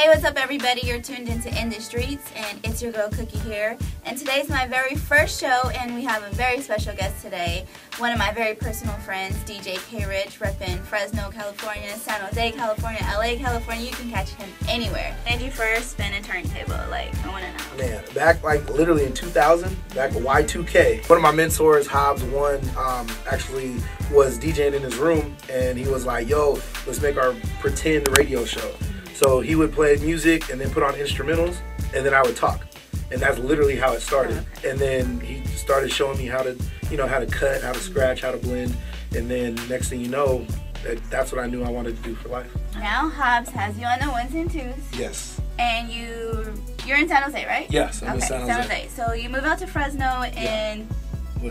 Hey, what's up everybody? You're tuned into In the Streets and it's your girl Cookie here. And today's my very first show and we have a very special guest today. One of my very personal friends, DJ KayRich, repping Fresno, California, San Jose, California, LA, California. You can catch him anywhere. Thank you for spinning a turntable, like, I wanna know. Man, back like literally in 2000, back at Y2K, one of my mentors, Hobbs One, actually was DJing in his room and he was like, yo, let's make our pretend radio show. So he would play music and then put on instrumentals, and then I would talk, and that's literally how it started. Oh, okay. And then he started showing me how to, how to cut, how to scratch, how to blend, and then next thing you know, that's what I knew I wanted to do for life. Now Hobbs has you on the ones and twos. Yes. And you're in San Jose, right? Yes, I'm in San Jose. So you moved out to Fresno, and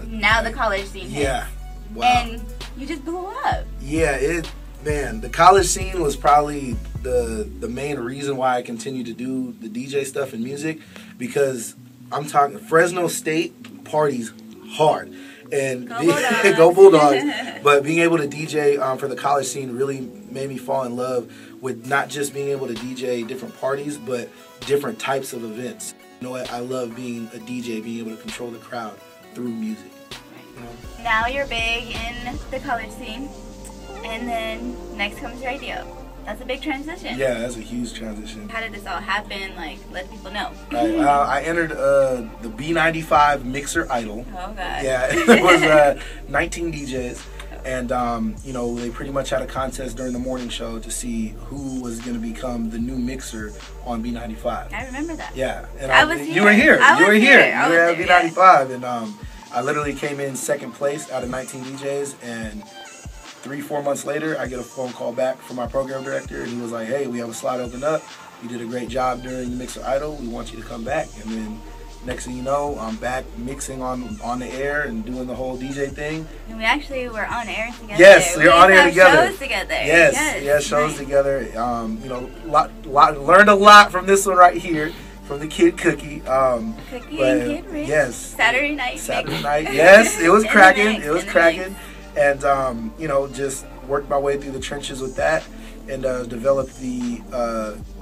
now the college scene hits. Yeah. Wow. And you just blew up. Yeah, man, the college scene was probably the main reason why I continue to do the DJ stuff and music, because I'm talking Fresno State parties hard. And Go Bulldogs. But being able to DJ for the college scene really made me fall in love with not just being able to DJ different parties, but different types of events. You know what? I love being a DJ, being able to control the crowd through music. You know? Now you're big in the college scene, and then next comes radio. That's a big transition. Yeah, that's a huge transition. How did this all happen? Like, let people know. I entered the B95 Mixer Idol. Oh, God. Yeah, it was 19 DJs. And, they pretty much had a contest during the morning show to see who was going to become the new mixer on B95. I remember that. Yeah. And I was here. You were here. You were here at B95. Yeah. And I literally came in second place out of 19 DJs. And 3-4 months later, I get a phone call back from my program director, and he was like, hey, we have a slot open up. You did a great job during the Mixer Idol. We want you to come back. And then next thing you know, I'm back mixing on the air and doing the whole DJ thing. And we actually were on air together. Yes, we were on air together. Shows together. Yes, shows together. Learned a lot from this one right here, from the kid Cookie. Cookie and Kid Rich. Yes. Saturday night. Yes, it was cracking. It was cracking. And, just worked my way through the trenches with that, and developed the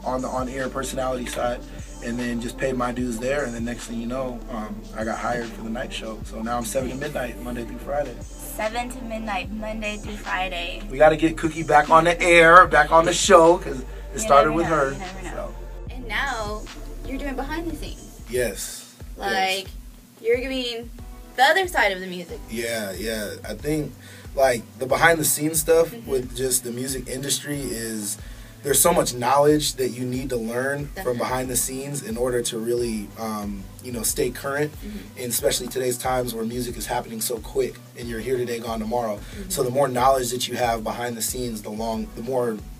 on-air personality side, and then just paid my dues there. And then next thing you know, I got hired for the night show. So now I'm 7 to midnight, Monday through Friday. 7 to midnight, Monday through Friday. We got to get Cookie back on the air, back on the show, because it started with her. You never know. So. And now you're doing behind the scenes. Yes. Like, you're giving the other side of the music. Yeah. I think, like, the behind-the-scenes stuff with just the music industry is, there's so much knowledge that you need to learn from behind the scenes in order to really, stay current, and especially today's times where music is happening so quick, and you're here today, gone tomorrow. So the more knowledge that you have behind the scenes, the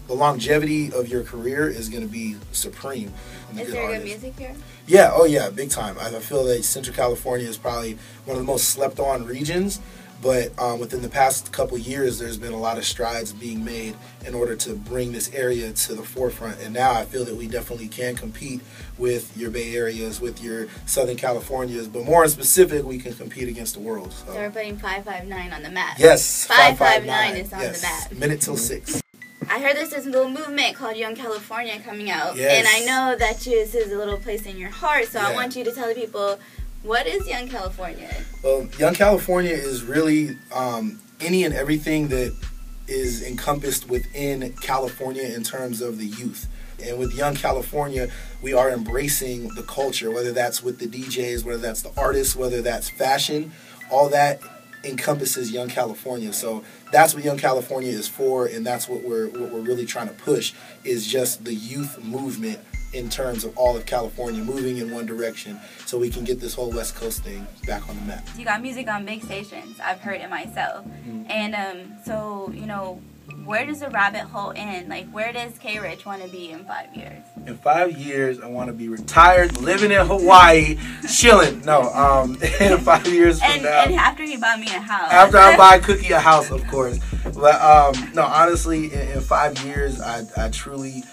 longevity of your career is going to be supreme. Is there good music here? Yeah, oh yeah, big time. I feel that Central California is probably one of the most slept-on regions, but within the past couple years, there's been a lot of strides being made in order to bring this area to the forefront. And now I feel that we definitely can compete with your Bay Areas, with your Southern Californias, but more in specific, we can compete against the world. So we're putting 559 on the map. Yes, 559 is on the map. Minute till 6. I heard there's this little movement called Young California coming out, yes. And I know that this is a little place in your heart, so I want you to tell the people, what is Young California? Well, Young California is really any and everything that is encompassed within California in terms of the youth. And with Young California, we are embracing the culture, whether that's with the DJs, whether that's the artists, whether that's fashion, all that encompasses Young California. So that's what Young California is for, and that's what we're really trying to push, is just the youth movement in terms of all of California moving in one direction, so we can get this whole West Coast thing back on the map. You got music on big stations. I've heard it myself. And so, where does the rabbit hole end? Like, where does KayRich want to be in 5 years? In 5 years, I want to be retired, living in Hawaii, chilling. No, in 5 years from now. And after you buy me a house. After I buy Cookie a house, of course. But, no, honestly, in 5 years, I truly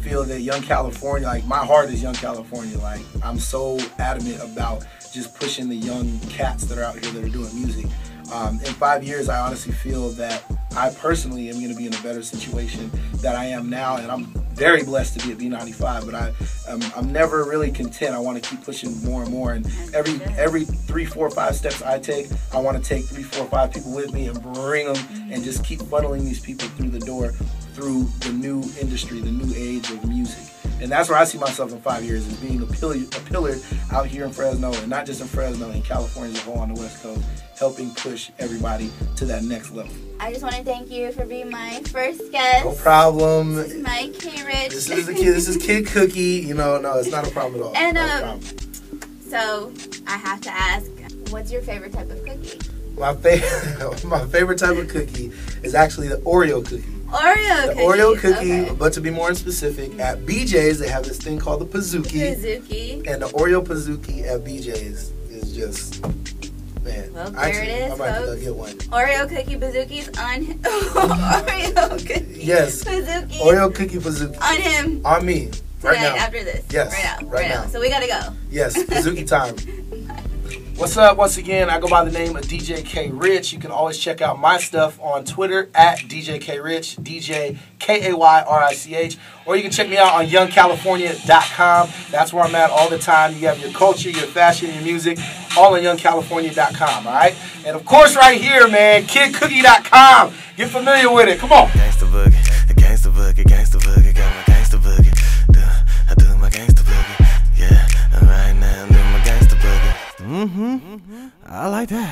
feel that Young California, like, my heart is Young California. Like, I'm so adamant about just pushing the young cats that are out here that are doing music. In 5 years, I honestly feel that I personally am going to be in a better situation than I am now, and I'm very blessed to be at B95, but I'm never really content. I want to keep pushing more and more, and every 3, 4, 5 steps I take, I want to take 3, 4, 5 people with me and bring them and just keep funneling these people through the door, through the new industry, the new age of music. And that's where I see myself in 5 years, as being a pillar out here in Fresno, and not just in Fresno, in California as a whole on the West Coast, helping push everybody to that next level. I just want to thank you for being my first guest. No problem. This is my KayRich. This is Kid Cookie. You know, no, it's not a problem at all. And so I have to ask, what's your favorite type of cookie? My favorite type of cookie is actually the Oreo cookie. Oreo cookie. Okay. But to be more specific, at BJ's they have this thing called the Pizookie. And the Oreo Pizookie at BJ's is just, man. Well, there it is, I might have to get one. Oreo cookie Pizookies on him. Oreo cookie. Yes. Pizookie. Oreo cookie Pizookie. On him. On me. Right now. After this. Yes. Right now. So we gotta go. Yes. Pizookie time. What's up? Once again, I go by the name of DJ KayRich. You can always check out my stuff on Twitter at DJ KayRich, DJ KayRich, or you can check me out on YoungCalifornia.com. That's where I'm at all the time. You have your culture, your fashion, your music, all on YoungCalifornia.com, all right? And of course, right here, man, KidCookie.com. Get familiar with it. Come on. Gangsta boogie, gangsta boogie, gangsta boogie, got my gangsta boogie. I do my gangsta boogie, yeah. Right now, I'm doing my gangsta boogie. I like that.